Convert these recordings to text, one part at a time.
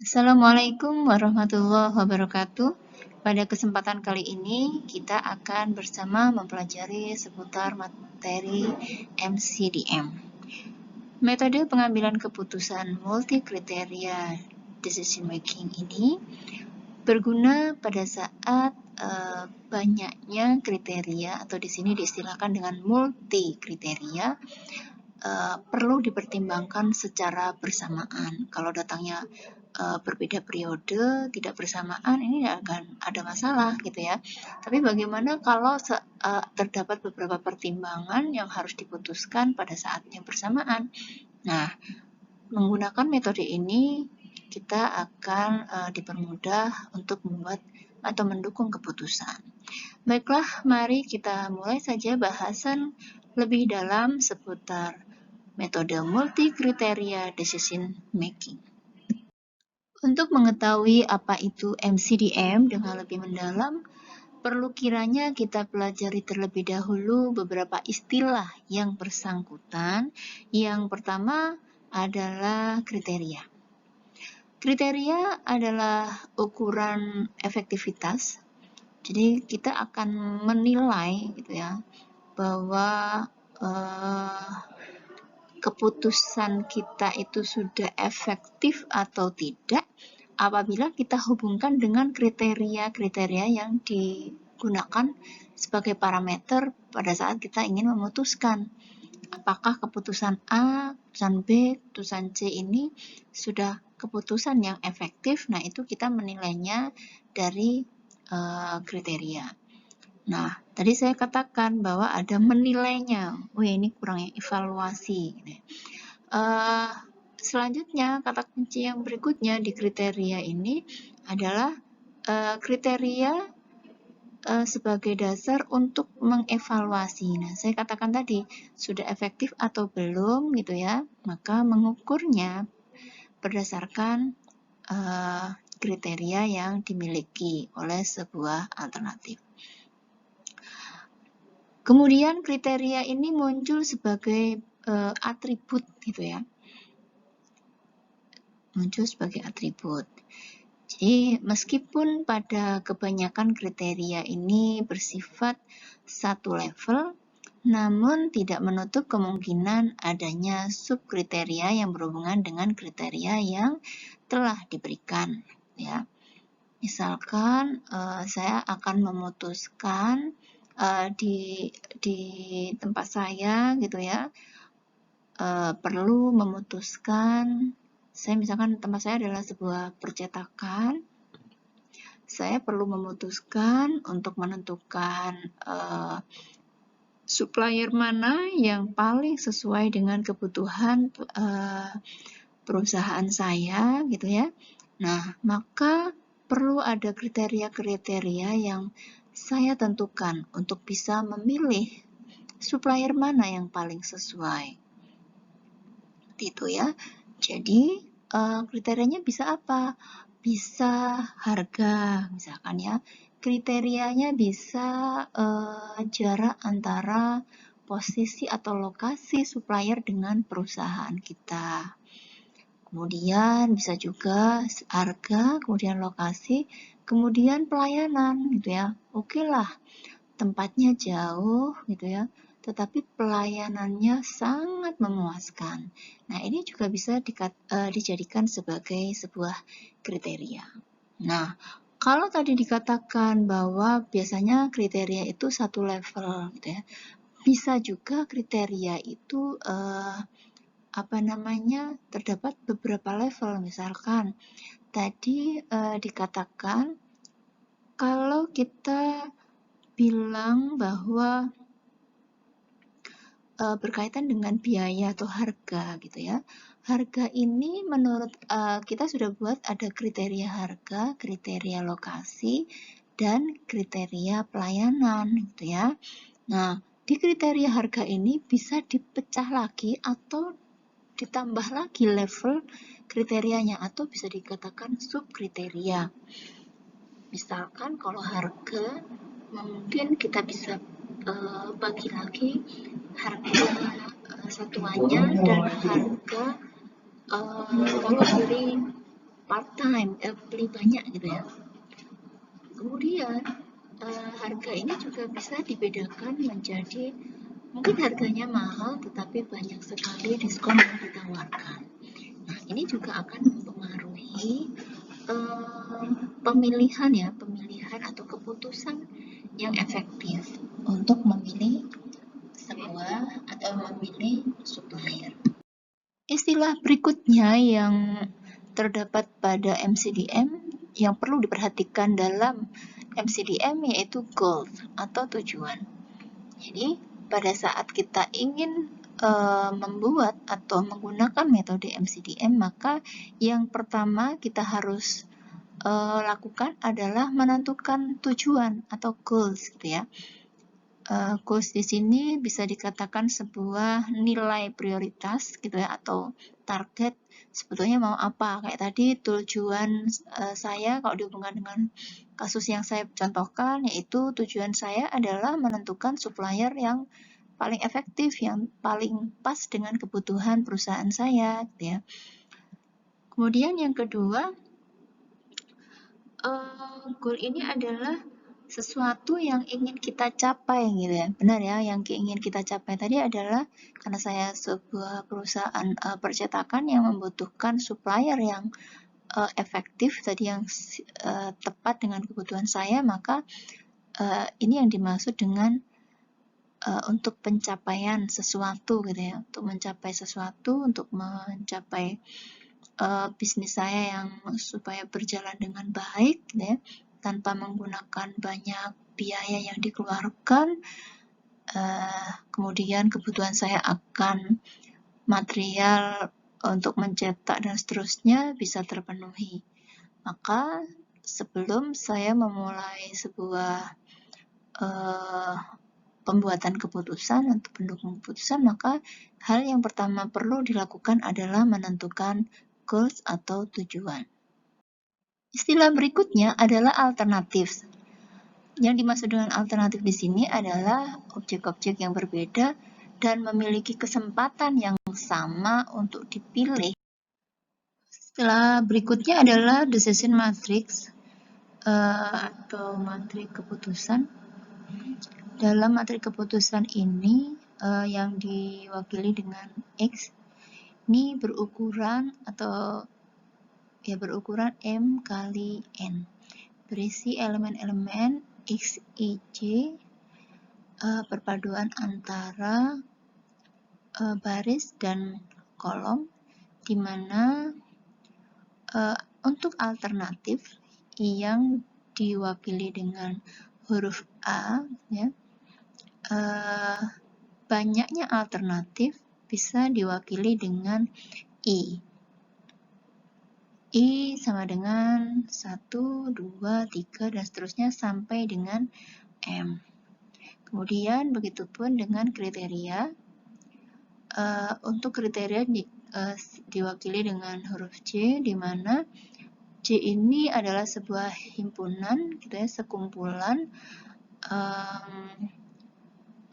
Assalamualaikum warahmatullahi wabarakatuh. Pada kesempatan kali ini, kita akan bersama mempelajari seputar materi MCDM. Metode pengambilan keputusan multi-kriteria decision making ini berguna pada saat banyaknya kriteria, atau di sini diistilahkan dengan multi kriteria, perlu dipertimbangkan secara bersamaan. Kalau datangnya berbeda periode, tidak bersamaan, ini akan ada masalah gitu ya. Tapi bagaimana kalau terdapat beberapa pertimbangan yang harus diputuskan pada saat yang bersamaan? Nah, menggunakan metode ini kita akan dipermudah untuk membuat atau mendukung keputusan. Baiklah, mari kita mulai saja bahasan lebih dalam seputar metode multi-kriteria decision making. Untuk mengetahui apa itu MCDM dengan lebih mendalam, perlu kiranya kita pelajari terlebih dahulu beberapa istilah yang bersangkutan. Yang pertama adalah kriteria. Kriteria adalah ukuran efektivitas. Jadi kita akan menilai gitu ya, bahwa keputusan kita itu sudah efektif atau tidak apabila kita hubungkan dengan kriteria-kriteria yang digunakan sebagai parameter pada saat kita ingin memutuskan apakah keputusan A, keputusan B, keputusan C ini sudah keputusan yang efektif. Nah, itu kita menilainya dari kriteria. Nah, tadi saya katakan bahwa ada menilainya. Ini kurang ya, evaluasi. Selanjutnya, kata kunci yang berikutnya di kriteria ini adalah kriteria sebagai dasar untuk mengevaluasi. Nah, saya katakan tadi, sudah efektif atau belum gitu ya, maka mengukurnya berdasarkan kriteria yang dimiliki oleh sebuah alternatif. Kemudian kriteria ini muncul sebagai atribut gitu ya. Muncul sebagai atribut. Jadi meskipun pada kebanyakan kriteria ini bersifat satu level, namun tidak menutup kemungkinan adanya subkriteria yang berhubungan dengan kriteria yang telah diberikan ya. Misalkan saya akan memutuskan di tempat saya gitu ya, perlu memutuskan, saya misalkan tempat saya adalah sebuah percetakan, saya perlu memutuskan untuk menentukan supplier mana yang paling sesuai dengan kebutuhan perusahaan saya gitu ya. Nah, maka perlu ada kriteria-kriteria yang saya tentukan untuk bisa memilih supplier mana yang paling sesuai. Itu ya. Jadi kriterianya bisa apa? Bisa harga, misalkan ya. Kriterianya bisa jarak antara posisi atau lokasi supplier dengan perusahaan kita. Kemudian bisa juga harga, kemudian lokasi, kemudian pelayanan gitu ya. Oke lah, tempatnya jauh gitu ya, tetapi pelayanannya sangat memuaskan. Nah, ini juga bisa dijadikan sebagai sebuah kriteria. Nah, kalau tadi dikatakan bahwa biasanya kriteria itu satu level gitu ya, bisa juga kriteria itu terdapat beberapa level. Misalkan tadi dikatakan kalau kita bilang bahwa berkaitan dengan biaya atau harga gitu ya. Harga ini menurut kita sudah buat ada kriteria harga, kriteria lokasi, dan kriteria pelayanan gitu ya. Nah, di kriteria harga ini bisa dipecah lagi atau ditambah lagi level kriterianya atau bisa dikatakan subkriteria. Misalkan kalau harga mungkin kita bisa bagi lagi harga satuannya dan harga toko piring part-time, beli banyak gitu ya. Kemudian harga ini juga bisa dibedakan menjadi mungkin harganya mahal tetapi banyak sekali diskon yang ditawarkan. Nah, ini juga akan mempengaruhi pemilihan atau keputusan yang efektif untuk memilih sebuah atau memilih supplier. Istilah berikutnya yang terdapat pada MCDM yang perlu diperhatikan dalam MCDM yaitu goal atau tujuan. Jadi, pada saat kita ingin membuat atau menggunakan metode MCDM, maka yang pertama kita harus lakukan adalah menentukan tujuan atau goals gitu ya. Goals di sini bisa dikatakan sebuah nilai prioritas gitu ya, atau target sebetulnya mau apa. Kayak tadi tujuan saya kalau dihubungkan dengan kasus yang saya contohkan, yaitu tujuan saya adalah menentukan supplier yang paling efektif, yang paling pas dengan kebutuhan perusahaan saya gitu ya. Kemudian yang kedua, goal ini adalah sesuatu yang ingin kita capai gitu ya. Benar ya, yang ingin kita capai tadi adalah karena saya sebuah perusahaan percetakan yang membutuhkan supplier yang efektif tadi, yang tepat dengan kebutuhan saya, maka ini yang dimaksud dengan untuk pencapaian sesuatu gitu ya, untuk mencapai sesuatu, untuk mencapai bisnis saya yang supaya berjalan dengan baik gitu ya, tanpa menggunakan banyak biaya yang dikeluarkan. Kemudian kebutuhan saya akan material untuk mencetak dan seterusnya bisa terpenuhi. Maka sebelum saya memulai sebuah pembuatan keputusan untuk pendukung keputusan, maka hal yang pertama perlu dilakukan adalah menentukan goals atau tujuan. Istilah berikutnya adalah alternatif. Yang dimaksud dengan alternatif di sini adalah objek-objek yang berbeda dan memiliki kesempatan yang sama untuk dipilih. Istilah berikutnya adalah decision matrix atau matriks keputusan. Dalam matriks keputusan ini yang diwakili dengan X, ini berukuran M kali N, berisi elemen-elemen X, Y, J, perpaduan antara baris dan kolom, di mana untuk alternatif yang diwakili dengan huruf A ya, banyaknya alternatif bisa diwakili dengan I. I sama dengan 1, 2, 3, dan seterusnya sampai dengan M. Kemudian begitupun dengan kriteria. Untuk kriteria diwakili dengan huruf J, di mana J ini adalah sebuah himpunan gitu ya, sekumpulan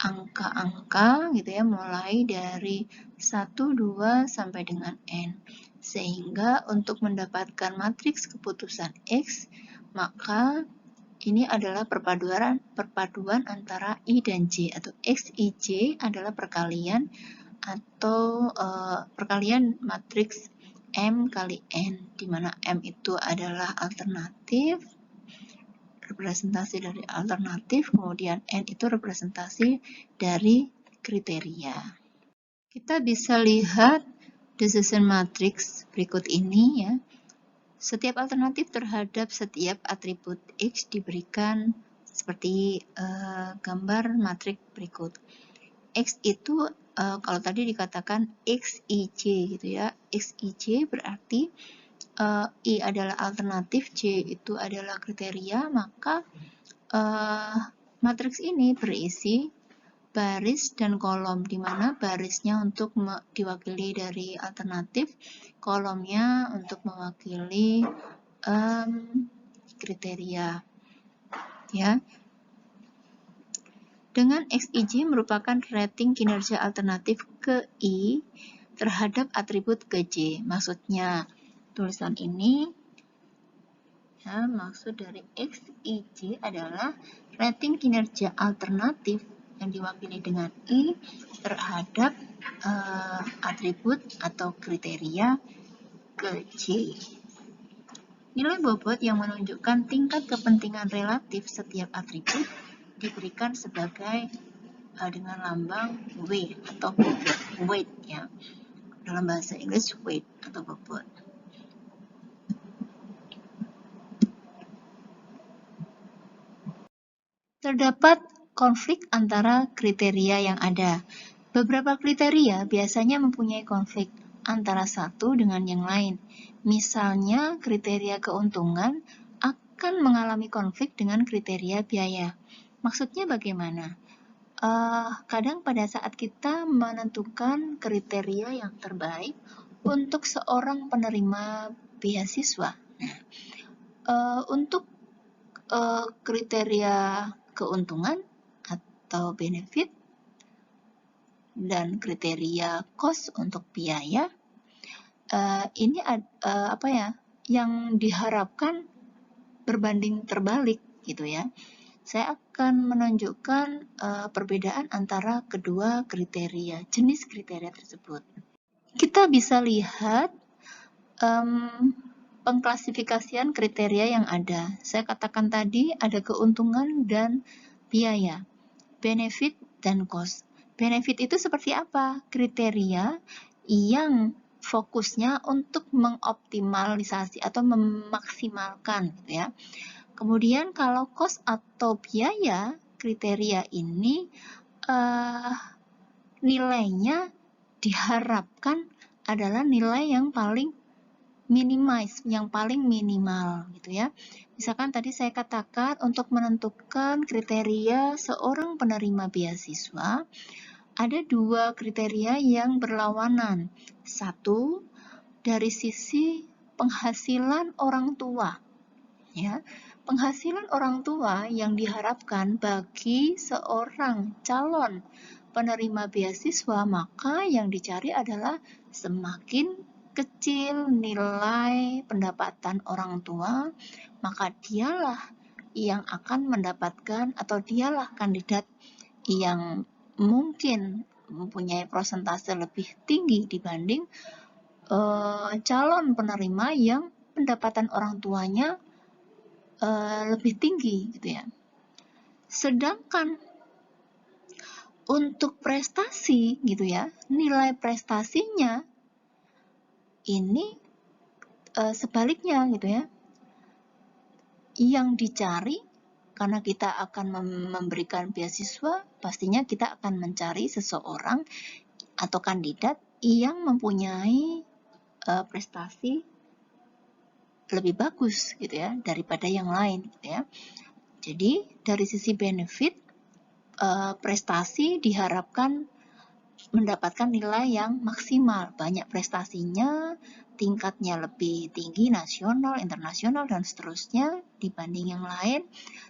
angka-angka gitu ya, mulai dari 1, 2 sampai dengan N. Sehingga untuk mendapatkan matriks keputusan X, maka ini adalah perpaduan antara I dan J, atau X, Y, J adalah perkalian atau perkalian matriks M kali N, di mana M itu adalah alternatif, representasi dari alternatif, kemudian N itu representasi dari kriteria. Kita bisa lihat decision matrix berikut ini ya. Setiap alternatif terhadap setiap atribut X diberikan seperti gambar matriks berikut. X itu kalau tadi dikatakan X, Y, J gitu ya. X, Y, J berarti I adalah alternatif, J itu adalah kriteria, maka matriks ini berisi baris dan kolom, di mana barisnya untuk diwakili dari alternatif, kolomnya untuk mewakili kriteria ya. Dengan XIJ merupakan rating kinerja alternatif ke I terhadap atribut ke J. Maksudnya tulisan ini Ya, maksud dari XIJ adalah rating kinerja alternatif yang diwakili dengan I terhadap atribut atau kriteria ke J. Nilai bobot yang menunjukkan tingkat kepentingan relatif setiap atribut diberikan sebagai dengan lambang W atau bobot, weight ya. Dalam bahasa Inggris weight atau bobot. Terdapat konflik antara kriteria yang ada. Beberapa kriteria biasanya mempunyai konflik antara satu dengan yang lain. Misalnya, kriteria keuntungan akan mengalami konflik dengan kriteria biaya. Maksudnya bagaimana? Kadang pada saat kita menentukan kriteria yang terbaik untuk seorang penerima beasiswa. Untuk kriteria keuntungan atau benefit dan kriteria cost untuk biaya, ini yang diharapkan berbanding terbalik gitu ya. Saya akan menunjukkan perbedaan antara kedua kriteria, jenis kriteria tersebut. Kita bisa lihat pengklasifikasian kriteria yang ada. Saya katakan tadi ada keuntungan dan biaya, benefit dan cost. Benefit itu seperti apa? Kriteria yang fokusnya untuk mengoptimalisasi atau memaksimalkan gitu ya. Kemudian kalau cost atau biaya, kriteria ini nilainya diharapkan adalah nilai yang paling minimize, yang paling minimal gitu ya. Misalkan tadi saya katakan untuk menentukan kriteria seorang penerima beasiswa, ada dua kriteria yang berlawanan. Satu, dari sisi penghasilan orang tua. Ya, penghasilan orang tua yang diharapkan bagi seorang calon penerima beasiswa, maka yang dicari adalah semakin kecil nilai pendapatan orang tua, maka dialah yang akan mendapatkan atau dialah kandidat yang mungkin mempunyai persentase lebih tinggi dibanding calon penerima yang pendapatan orang tuanya lebih tinggi gitu ya. Sedangkan untuk prestasi gitu ya, nilai prestasinya ini sebaliknya gitu ya. Yang dicari karena kita akan memberikan beasiswa, pastinya kita akan mencari seseorang atau kandidat yang mempunyai prestasi lebih bagus gitu ya daripada yang lain gitu ya. Jadi dari sisi benefit, prestasi diharapkan mendapatkan nilai yang maksimal, banyak prestasinya, tingkatnya lebih tinggi nasional, internasional, dan seterusnya dibanding yang lain.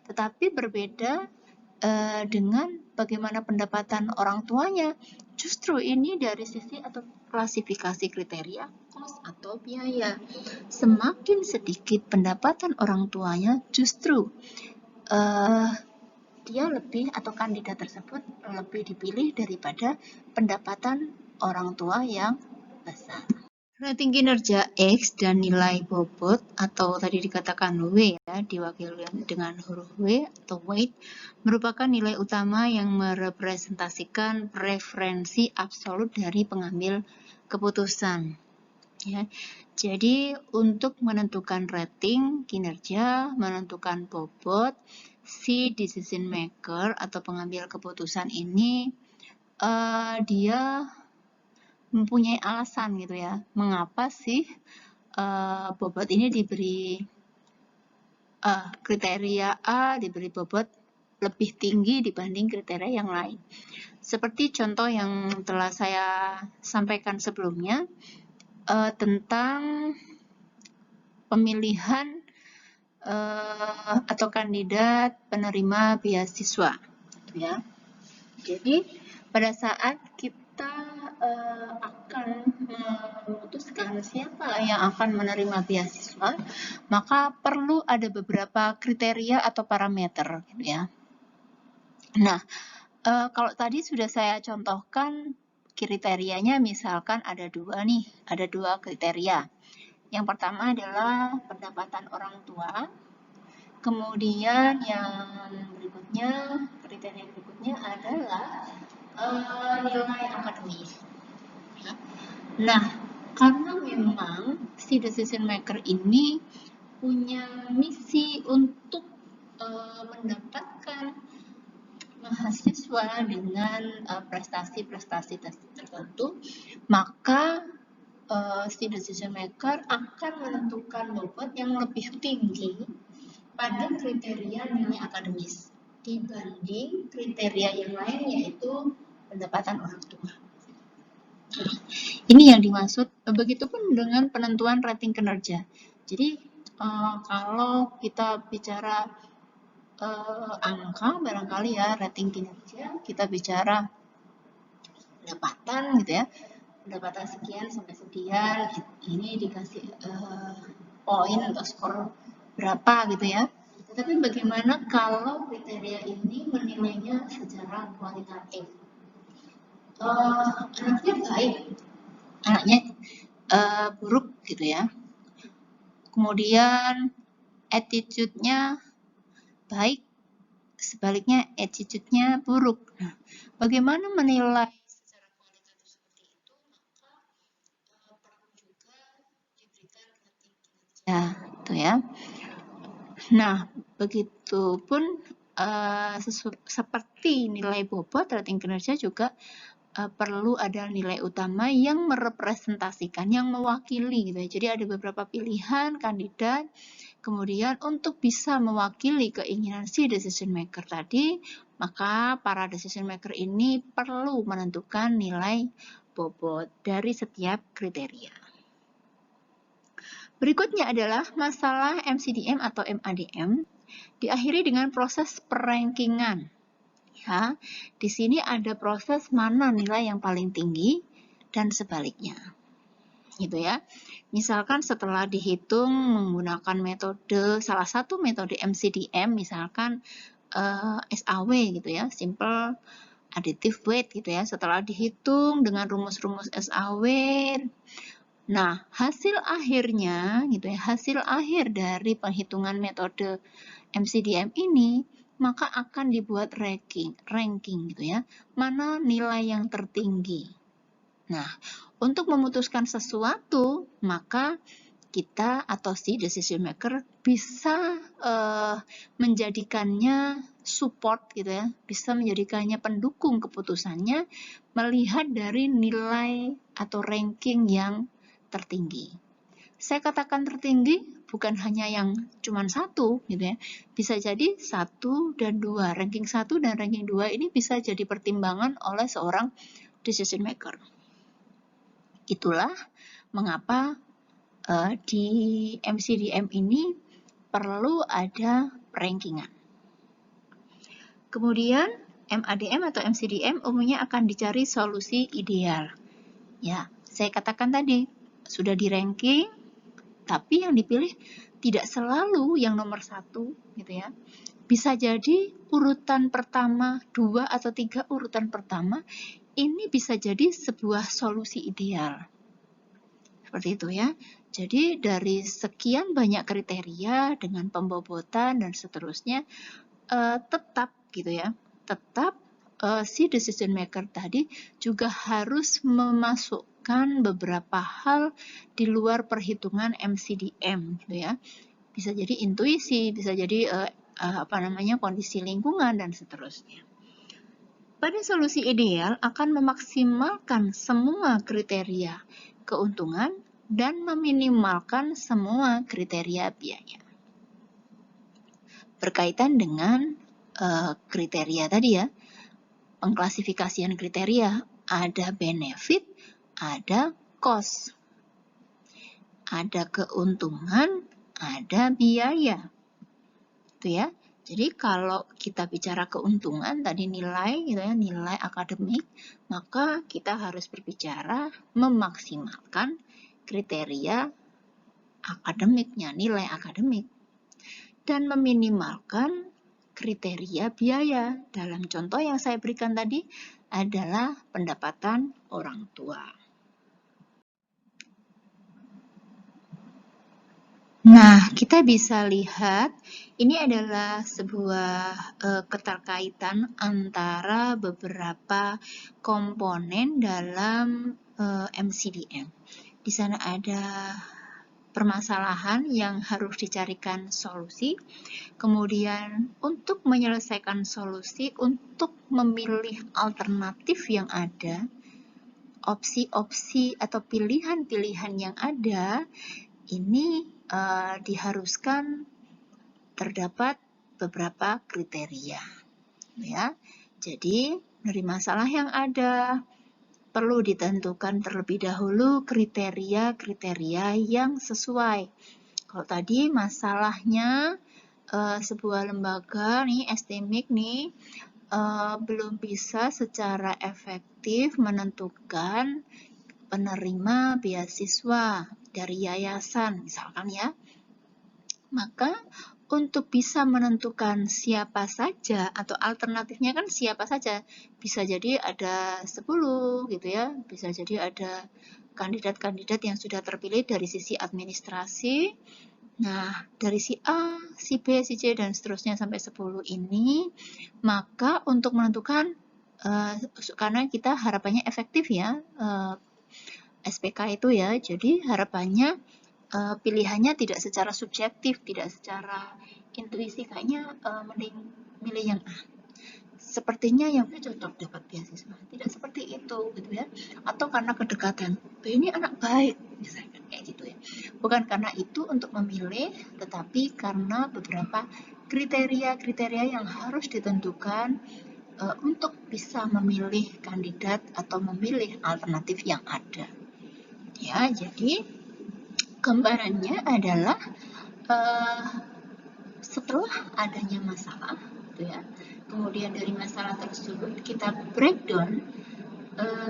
Tetapi berbeda dengan bagaimana pendapatan orang tuanya. Justru ini dari sisi atau klasifikasi kriteria cost atau biaya. Semakin sedikit pendapatan orang tuanya, justru dia lebih atau kandidat tersebut lebih dipilih daripada pendapatan orang tua yang besar. Rating kinerja X dan nilai bobot atau tadi dikatakan W ya, diwakili dengan huruf W atau weight, merupakan nilai utama yang merepresentasikan preferensi absolut dari pengambil keputusan. Ya. Jadi untuk menentukan rating kinerja, menentukan bobot, si decision maker atau pengambil keputusan ini dia mempunyai alasan gitu ya, mengapa sih bobot ini diberi kriteria A diberi bobot lebih tinggi dibanding kriteria yang lain. Seperti contoh yang telah saya sampaikan sebelumnya tentang pemilihan atau kandidat penerima beasiswa ya. Jadi pada saat kita akan memutuskan memutuskan siapa yang akan menerima beasiswa, maka perlu ada beberapa kriteria atau parameter, gitu ya. Nah, kalau tadi sudah saya contohkan kriterianya, misalkan ada dua kriteria. Yang pertama adalah pendapatan orang tua. Kemudian kriteria berikutnya adalah nilai akademis. Nah, karena memang si decision maker ini punya misi untuk mendapatkan mahasiswa dengan prestasi-prestasi tertentu, maka si decision maker akan menentukan bobot yang lebih tinggi pada kriteria nilai akademis dibanding kriteria yang lain, yaitu pendapatan orang tua. Ini yang dimaksud, begitupun dengan penentuan rating kinerja. Jadi kalau kita bicara angka, barangkali ya rating kinerja, kita bicara pendapatan gitu ya, pendapatan sekian sampai sekian, ini dikasih poin atau skor berapa gitu ya. Tapi bagaimana kalau kriteria ini menilainya secara kualitatif? Anaknya baik, anaknya buruk gitu ya. Kemudian attitude-nya baik, sebaliknya attitude-nya buruk. Nah, bagaimana menilai secara kualitatif seperti itu? Maka perlu juga diberikan rating kinerja, gitu ya. Nah, begitupun seperti nilai bobot, rating kinerja juga perlu ada nilai utama yang merepresentasikan, yang mewakili gitu ya. Jadi ada beberapa pilihan kandidat, kemudian untuk bisa mewakili keinginan si decision maker tadi, maka para decision maker ini perlu menentukan nilai bobot dari setiap kriteria. Berikutnya adalah masalah MCDM atau MADM, diakhiri dengan proses perankingan. Ya, di sini ada proses mana nilai yang paling tinggi dan sebaliknya. Gitu ya. Misalkan setelah dihitung menggunakan metode, salah satu metode MCDM, misalkan SAW gitu ya, simple additive weight gitu ya. Setelah dihitung dengan rumus-rumus SAW, nah, hasil akhirnya gitu ya, hasil akhir dari penghitungan metode MCDM ini, maka akan dibuat ranking gitu ya, mana nilai yang tertinggi. Nah, untuk memutuskan sesuatu, maka kita atau si decision maker bisa menjadikannya support gitu ya, bisa menjadikannya pendukung keputusannya melihat dari nilai atau ranking yang tertinggi. Saya katakan tertinggi bukan hanya yang cuma satu gitu ya. Bisa jadi 1 dan 2. Ranking 1 dan ranking 2 ini bisa jadi pertimbangan oleh seorang decision maker. Itulah mengapa di MCDM ini perlu ada rankingan. Kemudian MADM atau MCDM umumnya akan dicari solusi ideal. Ya, saya katakan tadi sudah di ranking, tapi yang dipilih tidak selalu yang nomor 1 gitu ya. Bisa jadi urutan pertama, 2 atau 3 urutan pertama ini bisa jadi sebuah solusi ideal. Seperti itu ya. Jadi dari sekian banyak kriteria dengan pembobotan dan seterusnya, tetap gitu ya, tetap si decision maker tadi juga harus memasukkan beberapa hal di luar perhitungan MCDM gitu ya. Bisa jadi intuisi, bisa jadi kondisi lingkungan dan seterusnya. Pada solusi ideal akan memaksimalkan semua kriteria keuntungan dan meminimalkan semua kriteria biaya. Berkaitan dengan kriteria tadi ya, pengklasifikasian kriteria, ada benefit, ada cost, ada keuntungan, ada biaya. Itu ya. Jadi kalau kita bicara keuntungan tadi nilai gitu ya, nilai akademik, maka kita harus berbicara memaksimalkan kriteria akademiknya, nilai akademik, dan meminimalkan kriteria biaya. Dalam contoh yang saya berikan tadi adalah pendapatan orang tua. Nah, kita bisa lihat ini adalah sebuah keterkaitan antara beberapa komponen dalam MCDM. Di sana ada permasalahan yang harus dicarikan solusi. Kemudian untuk menyelesaikan solusi, untuk memilih alternatif yang ada, opsi-opsi atau pilihan-pilihan yang ada, ini diharuskan terdapat beberapa kriteria, ya. Jadi dari masalah yang ada perlu ditentukan terlebih dahulu kriteria-kriteria yang sesuai. Kalau tadi masalahnya sebuah lembaga nih, STMIC nih, belum bisa secara efektif menentukan penerima beasiswa dari yayasan, misalkan ya. Maka untuk bisa menentukan siapa saja atau alternatifnya kan siapa saja, bisa jadi ada 10 gitu ya, bisa jadi ada kandidat-kandidat yang sudah terpilih dari sisi administrasi. Nah, dari si A, si B, si C, dan seterusnya sampai 10 ini, maka untuk menentukan, karena kita harapannya efektif ya, SPK itu ya, jadi harapannya pilihannya tidak secara subjektif, tidak secara intuisi, kayaknya mending milih yang A. Sepertinya yang B cocok dapat beasiswa. Tidak seperti itu gitu ya. Atau karena kedekatan. B ini anak baik, misalnya kayak gitu ya. Bukan karena itu untuk memilih, tetapi karena beberapa kriteria-kriteria yang harus ditentukan untuk bisa memilih kandidat atau memilih alternatif yang ada. Ya, jadi gambarannya adalah setelah adanya masalah, gitu ya, kemudian dari masalah tersebut kita breakdown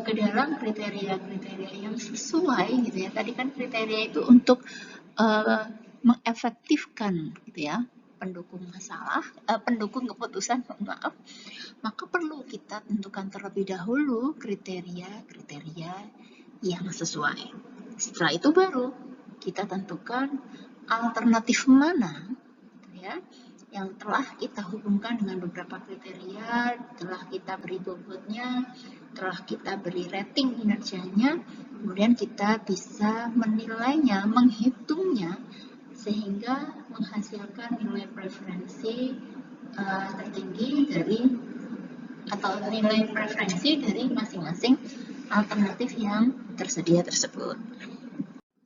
ke dalam kriteria-kriteria yang sesuai, gitu ya. Tadi kan kriteria itu untuk mengefektifkan, gitu ya, pendukung keputusan, maaf. Maka perlu kita tentukan terlebih dahulu kriteria-kriteria yang sesuai. Setelah itu baru kita tentukan alternatif mana ya yang telah kita hubungkan dengan beberapa kriteria, telah kita beri bobotnya, telah kita beri rating kinerjanya, kemudian kita bisa menilainya, menghitungnya sehingga menghasilkan nilai preferensi tertinggi atau nilai preferensi dari masing-masing alternatif yang tersedia tersebut.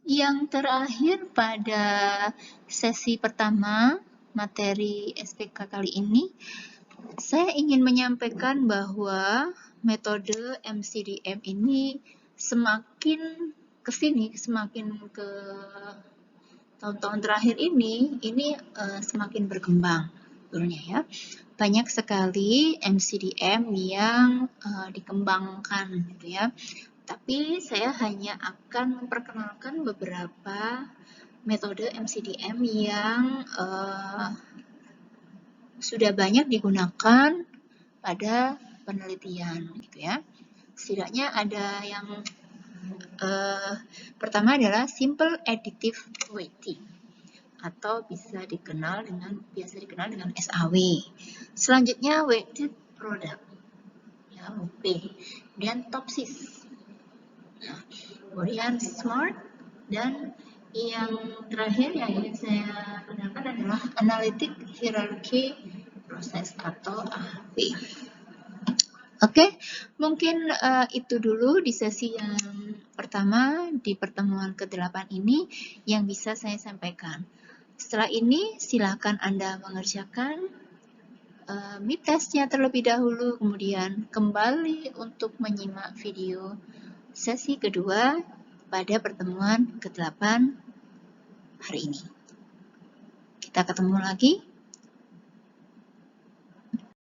Yang terakhir pada sesi pertama materi SPK kali ini, saya ingin menyampaikan bahwa metode MCDM ini semakin kesini, semakin ke tahun-tahun terakhir ini semakin berkembang sebenarnya ya. Banyak sekali MCDM yang dikembangkan gitu ya. Tapi saya hanya akan memperkenalkan beberapa metode MCDM yang sudah banyak digunakan pada penelitian gitu ya. Setidaknya ada yang pertama adalah simple additive weighting atau biasa dikenal dengan SAW. Selanjutnya weighted product, ya, WP, dan TOPSIS. Nah, kemudian SMART, dan yang terakhir yang ingin saya kenalkan adalah analytic hierarchy process atau AHP. Oke, mungkin itu dulu di sesi yang pertama di pertemuan ke-8 ini yang bisa saya sampaikan. Setelah ini silakan Anda mengerjakan mid testnya terlebih dahulu, kemudian kembali untuk menyimak video sesi kedua pada pertemuan ke-8 hari ini. Kita ketemu lagi